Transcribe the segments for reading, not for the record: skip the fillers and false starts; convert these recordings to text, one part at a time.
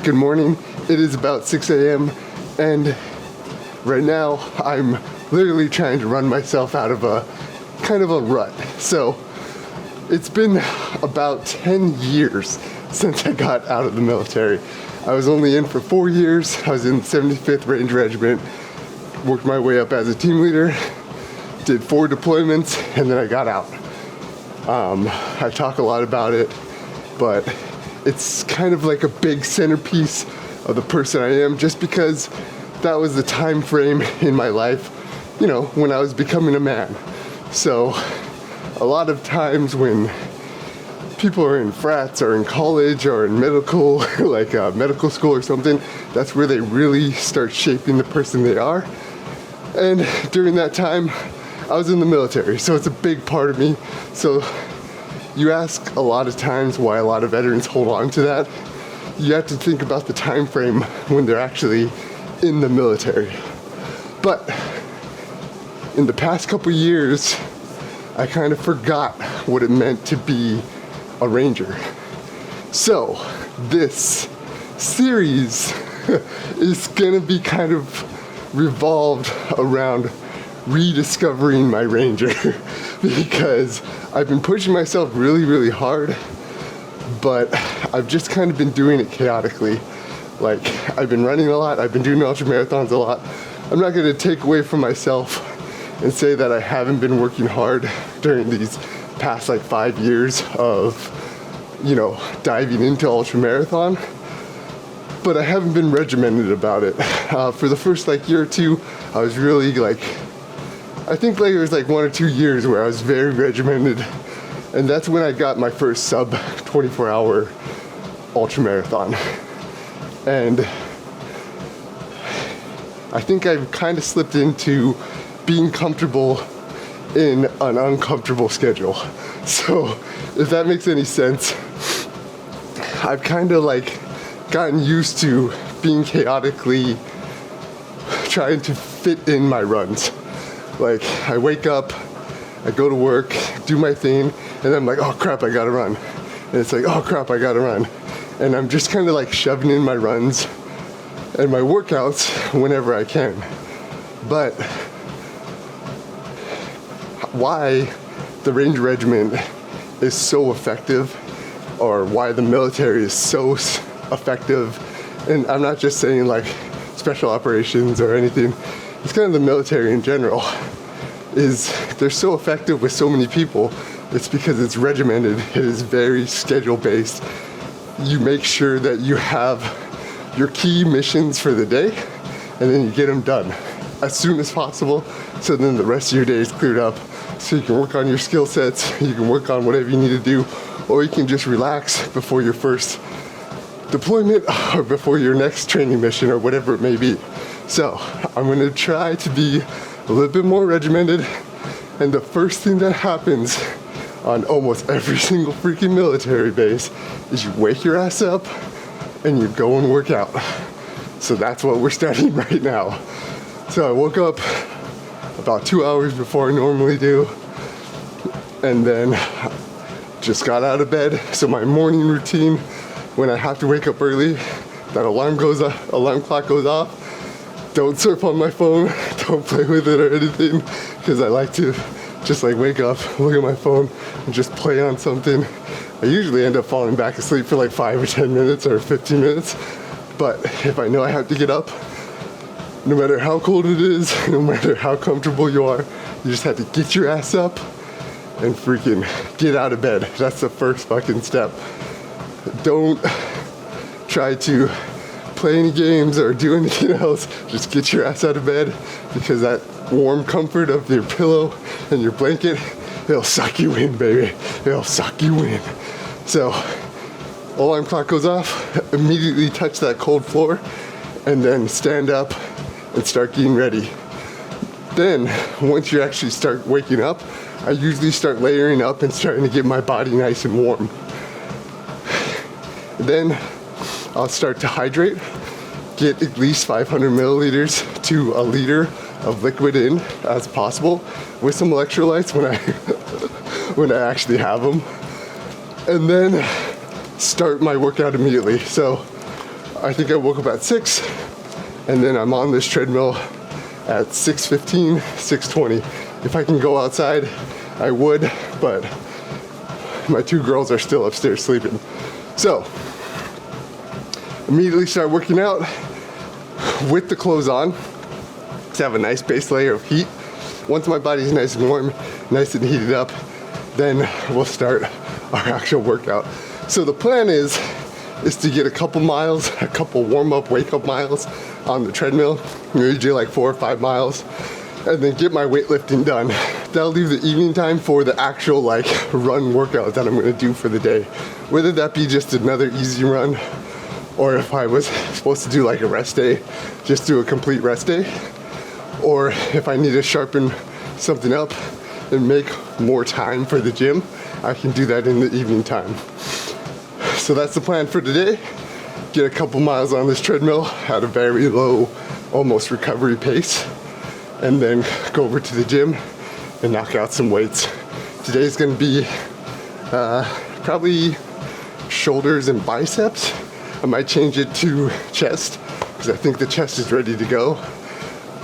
Good morning. It is about 6 a.m. and right now I'm literally trying to run myself out of a kind of a rut. So it's been about 10 years since I got out of the military. I was only in for 4 years. I was in the 75th Range Regiment, worked my way up as a team leader, did 4 deployments, and then I got out. I talk a lot about it, but it's kind of like a big centerpiece of the person I am, just because that was the time frame in my life, you know, when I was becoming a man. So a lot of times when people are in frats or in college or in medical, like medical school or something, that's where they really start shaping the person they are. And during that time, I was in the military, so it's a big part of me. So you ask a lot of times why a lot of veterans hold on to that. You have to think about the time frame when they're actually in the military. But in the past couple years, I kind of forgot what it meant to be a Ranger. So this series is gonna be kind of revolved around rediscovering my Ranger because I've been pushing myself really hard, but I've just kind of been doing it chaotically. Like, I've been running a lot, I've been doing ultra marathons a lot. I'm not gonna take away from myself and say that I haven't been working hard during these past like 5 years of, you know, diving into ultra marathon, but I haven't been regimented about it. For the first like year or two, I was really like, I think like it was like 1 or 2 years where I was very regimented, and that's when I got my first sub 24-hour ultra marathon. And I think I've kind of slipped into being comfortable in an uncomfortable schedule. So if that makes any sense, I've kind of like gotten used to being chaotically trying to fit in my runs. Like, I wake up, I go to work, do my thing, and then I'm like, oh crap, I gotta run. And it's like, oh crap, I gotta run. And I'm just kind of like shoving in my runs and my workouts whenever I can. But why the Ranger Regiment is so effective, or why the military is so effective, and I'm not just saying like special operations or anything, it's kind of the military in general, is they're so effective with so many people. It's because it's regimented, it is very schedule based. You make sure that you have your key missions for the day, and then you get them done as soon as possible, so then the rest of your day is cleared up, so you can work on your skill sets, you can work on whatever you need to do, or you can just relax before your first deployment or before your next training mission or whatever it may be. So I'm gonna try to be a little bit more regimented, and the first thing that happens on almost every single freaking military base is you wake your ass up and you go and work out. So that's what we're starting right now. So I woke up about 2 hours before I normally do, and then just got out of bed. So my morning routine, when I have to wake up early, that alarm clock goes off. Don't surf on my phone, don't play with it or anything, because I like to just like wake up, look at my phone, and just play on something. I usually end up falling back asleep for like 5 or 10 minutes or 15 minutes, but if I know I have to get up, no matter how cold it is, no matter how comfortable you are, you just have to get your ass up and freaking get out of bed. That's the first fucking step. Don't try to play any games or do anything else. Just get your ass out of bed, because that warm comfort of your pillow and your blanket, it'll suck you in, baby. It'll suck you in. So alarm clock goes off, immediately touch that cold floor, and then stand up and start getting ready. Then once you actually start waking up, I usually start layering up and starting to get my body nice and warm. Then I'll start to hydrate, get at least 500 milliliters to a liter of liquid in as possible, with some electrolytes when I actually have them, and then start my workout immediately. So I think I woke up at 6, and then I'm on this treadmill at 6:15, 6:20. If I can go outside, I would, but my 2 girls are still upstairs sleeping. So, immediately start working out with the clothes on to have a nice base layer of heat. Once my body's nice and warm, nice and heated up, then we'll start our actual workout. So the plan is to get a couple miles, a couple warm-up, wake-up miles on the treadmill, usually like 4 or 5 miles, and then get my weightlifting done. That'll leave the evening time for the actual like run workout that I'm gonna do for the day. Whether that be just another easy run, or if I was supposed to do like a rest day, just do a complete rest day. Or if I need to sharpen something up and make more time for the gym, I can do that in the evening time. So that's the plan for today. Get a couple miles on this treadmill at a very low, almost recovery pace, and then go over to the gym and knock out some weights. Today's gonna be probably shoulders and biceps. I might change it to chest because I think the chest is ready to go.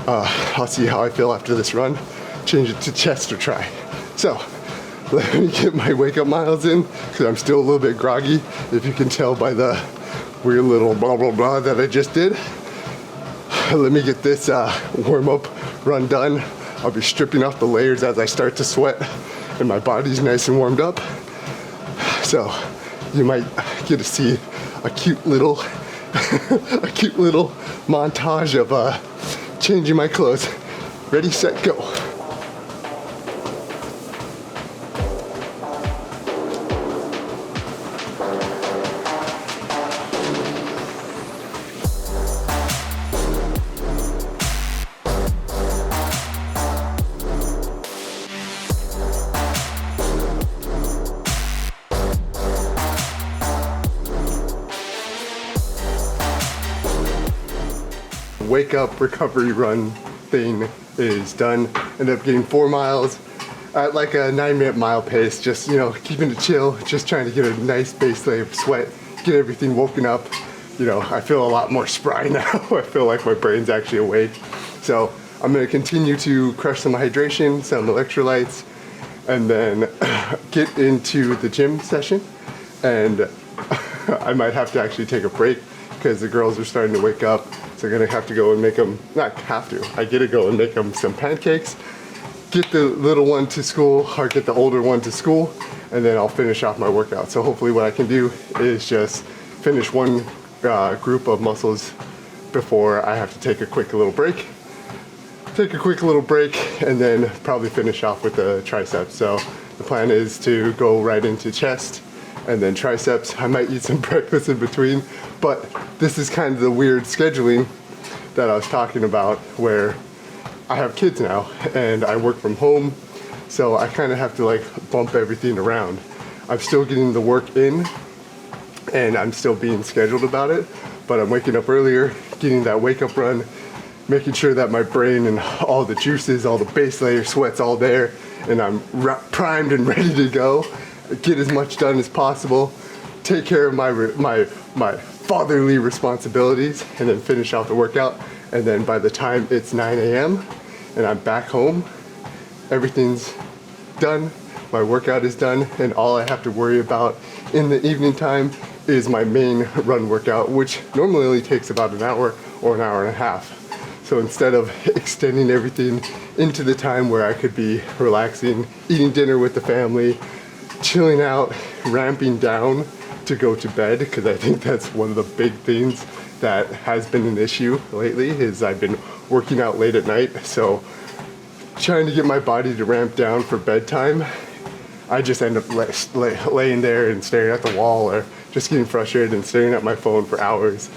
I'll see how I feel after this run. Change it to chest or try. So let me get my wake up miles in because I'm still a little bit groggy, if you can tell by the weird little blah blah blah that I just did. Let me get this warm up run done. I'll be stripping off the layers as I start to sweat and my body's nice and warmed up. So you might get to see a cute little montage of changing my clothes. Ready, set, go. Wake up recovery run thing is done. Ended up getting 4 miles at like a 9-minute mile pace, just, you know, keeping it chill, just trying to get a nice base layer of sweat, get everything woken up. You know, I feel a lot more spry now. I feel like my brain's actually awake. So I'm gonna continue to crush some hydration, some electrolytes, and then get into the gym session. And I might have to actually take a break because the girls are starting to wake up. So I'm gonna have to go and make them, not have to, I get to go and make them some pancakes, get the little one to school, or get the older one to school, and then I'll finish off my workout. So hopefully what I can do is just finish one group of muscles before I have to take a quick little break. And then probably finish off with the triceps. So the plan is to go right into chest and then triceps. I might eat some breakfast in between, but this is kind of the weird scheduling that I was talking about, where I have kids now and I work from home, so I kind of have to like bump everything around. I'm still getting the work in and I'm still being scheduled about it, but I'm waking up earlier, getting that wake up run, making sure that my brain and all the juices, all the base layer sweat's all there, and I'm primed and ready to go. Get as much done as possible, take care of my fatherly responsibilities, and then finish out the workout. And then by the time it's 9 a.m. and I'm back home, everything's done, my workout is done, and all I have to worry about in the evening time is my main run workout, which normally only takes about an hour or an hour and a half. So instead of extending everything into the time where I could be relaxing, eating dinner with the family, chilling out, ramping down to go to bed, because I think that's one of the big things that has been an issue lately, is I've been working out late at night. So trying to get my body to ramp down for bedtime, I just end up laying there and staring at the wall, or just getting frustrated and staring at my phone for hours,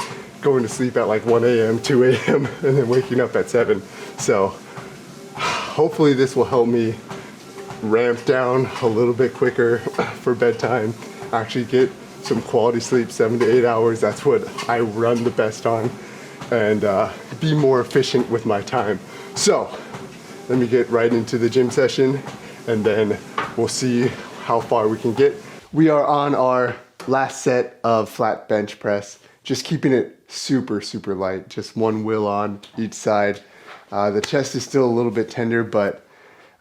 going to sleep at like 1 a.m., 2 a.m., and then waking up at 7. So hopefully this will help me ramp down a little bit quicker for bedtime, actually get some quality sleep, 7 to 8 hours. That's what I run the best on, and be more efficient with my time. So let me get right into the gym session, and then we'll see how far we can get. We are on our last set of flat bench press, just keeping it super, super light. Just one wheel on each side. The chest is still a little bit tender, but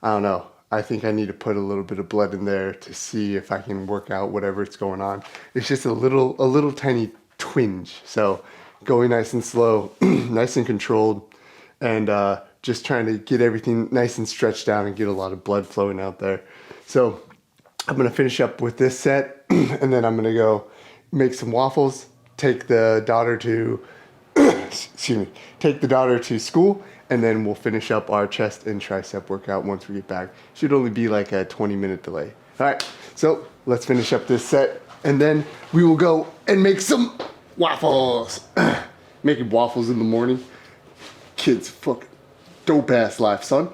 I don't know. I think I need to put a little bit of blood in there to see if I can work out whatever's going on. It's just a little tiny twinge. So going nice and slow, nice and controlled, and just trying to get everything nice and stretched out and get a lot of blood flowing out there. So I'm gonna finish up with this set and then I'm gonna go make some waffles, take the daughter to, excuse me, take the daughter to school, and then we'll finish up our chest and tricep workout once we get back. Should only be like a 20-minute delay. All right, so let's finish up this set and then we will go and make some waffles. Making waffles in the morning. Kids fucking dope ass life, son.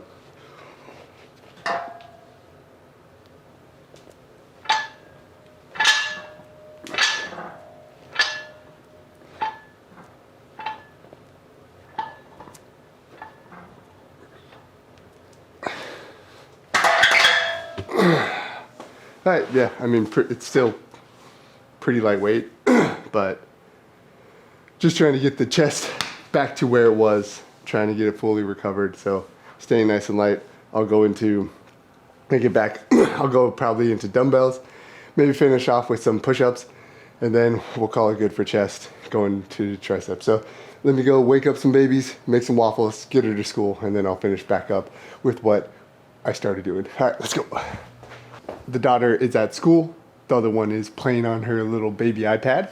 Alright, yeah, I mean, it's still pretty lightweight, but just trying to get the chest back to where it was, trying to get it fully recovered, so staying nice and light. I'll go into, make it back, I'll go probably into dumbbells, maybe finish off with some push-ups, and then we'll call it good for chest, going to triceps. So let me go wake up some babies, make some waffles, get her to school, and then I'll finish back up with what I started doing. Alright, let's go. The daughter is at school, the other one is playing on her little baby iPad,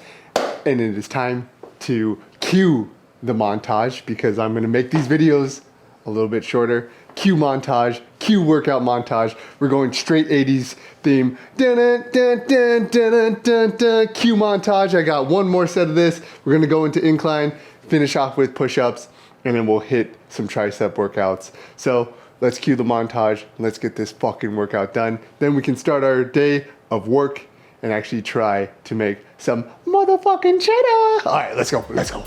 and it is time to cue the montage because I'm gonna make these videos a little bit shorter. Cue montage, cue workout montage. We're going straight 80s theme. Dun, dun, dun, dun, dun, dun. Cue montage. I got one more set of this. We're gonna go into incline, finish off with push-ups, and then we'll hit some tricep workouts. So let's cue the montage. Let's get this fucking workout done. Then we can start our day of work and actually try to make some motherfucking cheddar. All right, let's go, let's go.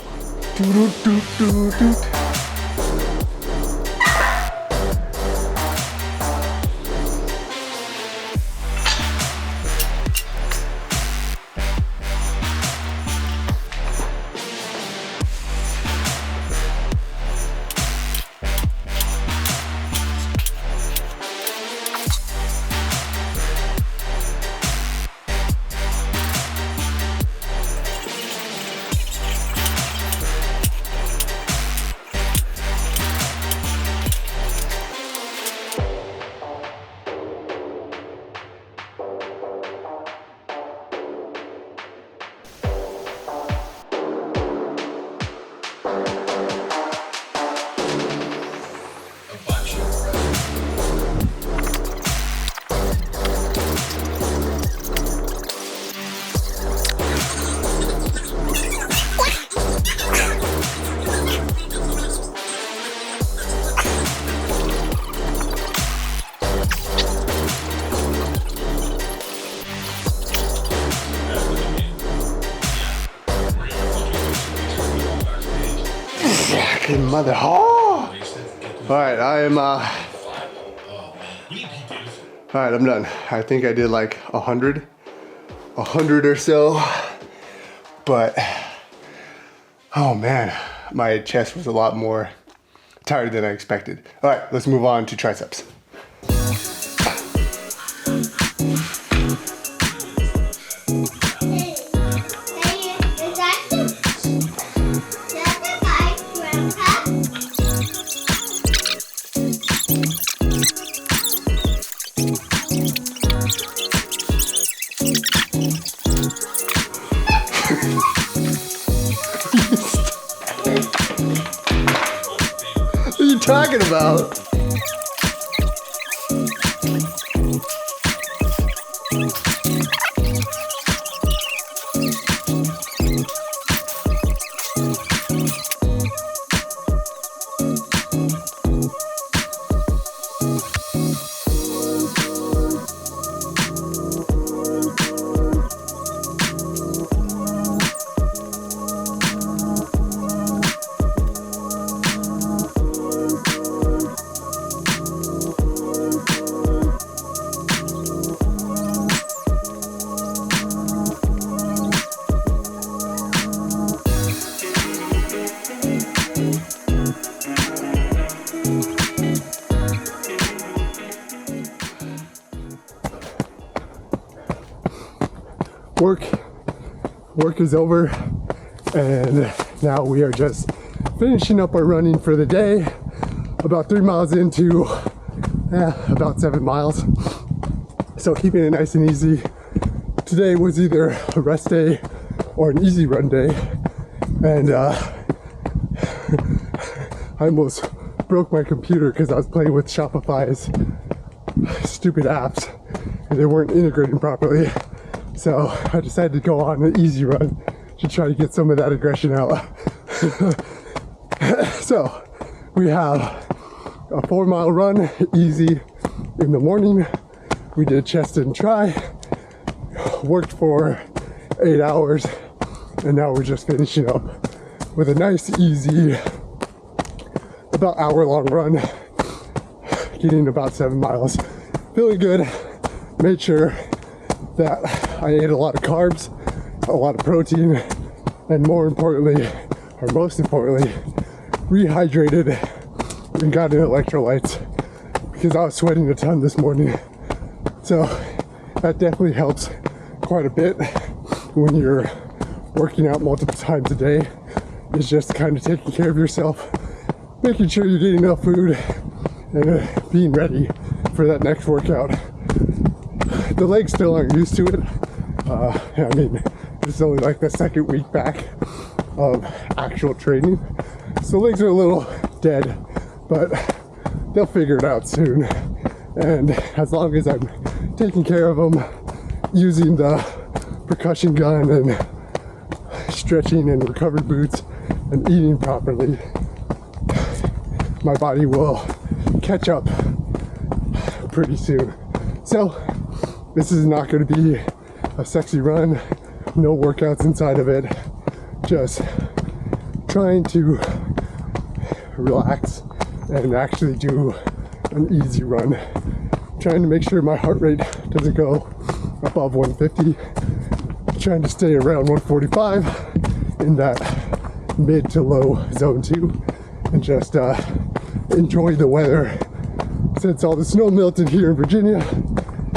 Mother, oh! Alright, I am, alright, I'm done. I think I did like 100 or so, but, oh man, my chest was a lot more tired than I expected. Alright, let's move on to triceps. What are you talking about? work is over, and now we are just finishing up our running for the day. About 3 miles into about 7 miles. So keeping it nice and easy. Today was either a rest day or an easy run day, and I almost broke my computer because I was playing with Shopify's stupid apps and they weren't integrating properly. So I decided to go on an easy run to try to get some of that aggression out. So we have a 4 mile run, easy, in the morning. We did chest and try, worked for 8 hours, and now we're just finishing up with a nice, easy, about hour-long run, getting about 7 miles. Feeling good. Made sure that I ate a lot of carbs, a lot of protein, and most importantly, rehydrated and got in electrolytes because I was sweating a ton this morning. So that definitely helps quite a bit when you're working out multiple times a day. It's just kind of taking care of yourself, making sure you're getting enough food, and being ready for that next workout. The legs still aren't used to it. I mean, it's only like the second week back of actual training, so legs are a little dead, but they'll figure it out soon. And as long as I'm taking care of them, using the percussion gun and stretching and recovery boots and eating properly, my body will catch up pretty soon. So this is not going to be a sexy run, no workouts inside of it, just trying to relax and actually do an easy run, trying to make sure my heart rate doesn't go above 150, trying to stay around 145 in that mid to low zone 2, and just enjoy the weather since all the snow melted here in Virginia,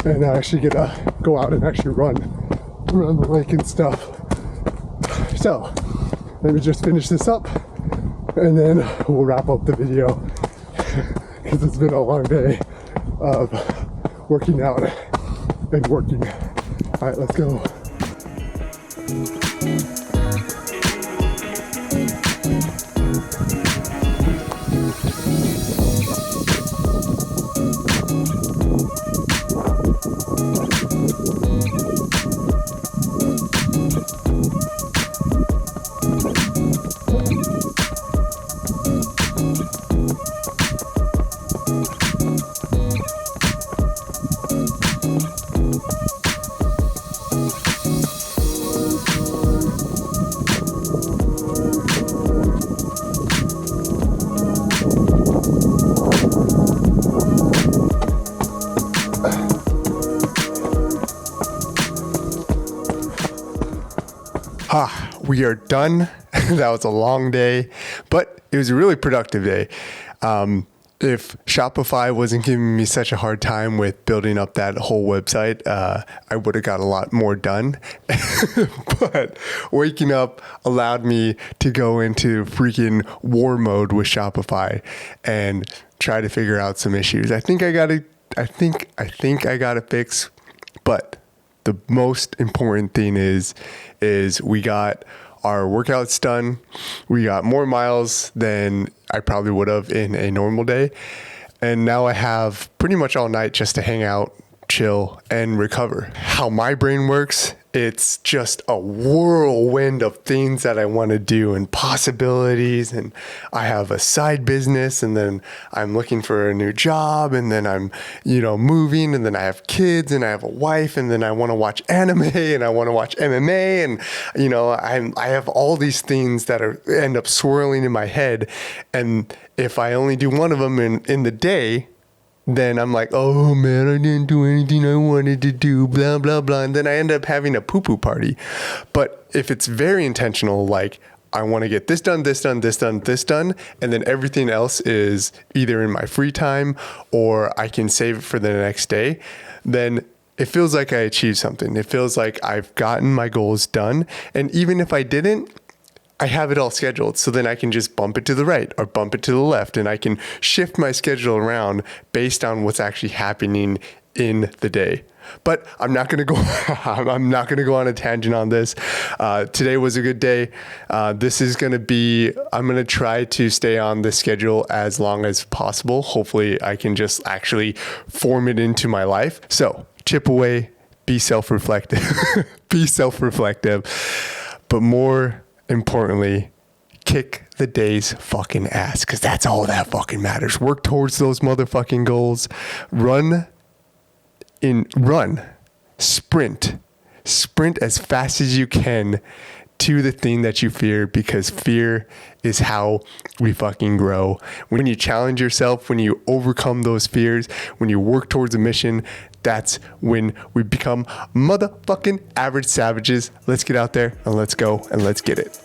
and I actually get to go out and actually run around the lake and stuff. So let me just finish this up and then we'll wrap up the video because it's been a long day of working out and working. All right, let's go. We are done. That was a long day, but it was a really productive day. If Shopify wasn't giving me such a hard time with building up that whole website, I would have got a lot more done. But waking up allowed me to go into freaking war mode with Shopify and try to figure out some issues. I think I got it fixed, but the most important thing is we got our workouts done. We got more miles than I probably would have in a normal day. And now I have pretty much all night just to hang out, chill, and recover. How my brain works, it's just a whirlwind of things that I want to do and possibilities. And I have a side business, and then I'm looking for a new job, and then I'm, moving, and then I have kids, and I have a wife, and then I want to watch anime, and I want to watch MMA, and I have all these things that end up swirling in my head. And if I only do one of them in the day, then I'm like, oh man, I didn't do anything I wanted to do, blah, blah, blah. And then I end up having a poo-poo party. But if it's very intentional, like I want to get this done, this done, this done, this done, and then everything else is either in my free time or I can save it for the next day, then it feels like I achieved something. It feels like I've gotten my goals done. And even if I didn't, I have it all scheduled. So then I can just bump it to the right or bump it to the left, and I can shift my schedule around based on what's actually happening in the day. But I'm not going to go on a tangent on this. Today was a good day. I'm going to try to stay on the schedule as long as possible. Hopefully I can just actually form it into my life. So chip away, be self-reflective, but more importantly, kick the day's fucking ass, because that's all that fucking matters. Work towards those motherfucking goals. Sprint as fast as you can to the thing that you fear, because fear is how we fucking grow. When you challenge yourself, when you overcome those fears, when you work towards a mission, that's when we become motherfucking average savages. Let's get out there and let's go and let's get it.